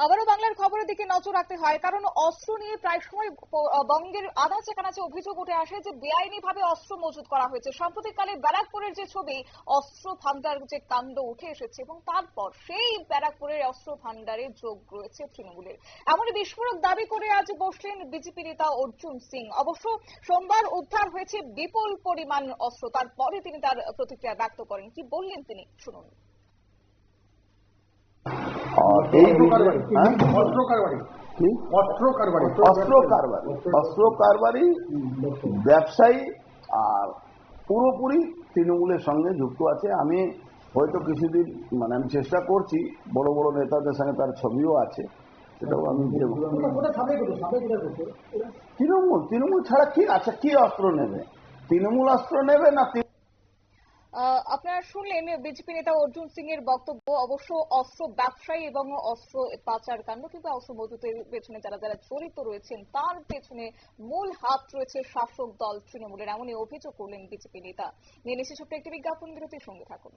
আবারও বাংলার খবরের দিকে নজর রাখতে হয়, কারণ অস্ত্র নিয়ে প্রায় সময় বঙ্গের আনাচে কানাচে অভিযোগ উঠে আসে যে বেআইনি ভাবে অস্ত্র মজুত করা হয়েছে। সাম্প্রতিককালে ব্যারাকপুরের যে ছবি, অস্ত্র ভান্ডার যে কাণ্ড উঠে এসেছে এবং তারপর সেই ব্যারাকপুরের অস্ত্র ভান্ডারে যোগ রয়েছে তৃণমূলের। এমনই বিস্ফোরক দাবি করে আজ বসলেন বিজেপি নেতা অর্জুন সিং। অবশ্য সোমবার উদ্ধার হয়েছে বিপুল পরিমাণ অস্ত্র, তারপরে তিনি তার প্রতিক্রিয়া ব্যক্ত করেন। কি বললেন তিনি, শুনুন। অস্ত্র কারবারি ব্যবসায়ী আর পুরোপুরি তৃণমূলের সঙ্গে যুক্ত আছে। আমি হয়তো কিছুদিন আমি চেষ্টা করছি, বড় বড় নেতাদের সঙ্গে তার ছবিও আছে, সেটাও আমি দেব। তৃণমূল ছাড়া কি আচ্ছা কি অস্ত্র নেবে? তৃণমূল অস্ত্র নেবে না? আপনারা শুনলেন বিজেপি নেতা অর্জুন সিং এর বক্তব্য। অবশ্য অস্ত্র ব্যবসায়ী এবং অস্ত্র পাচার কাণ্ড কিংবা অস্ত্র মজুতের পেছনে যারা যারা জড়িত রয়েছেন, তার পেছনে মূল হাত রয়েছে শাসক দল তৃণমূলের, এমনই অভিযোগ করলেন বিজেপি নেতা। নিয়ে নিচ্ছে ছোট্ট একটি বিজ্ঞাপন বিরতির সঙ্গে থাকুন।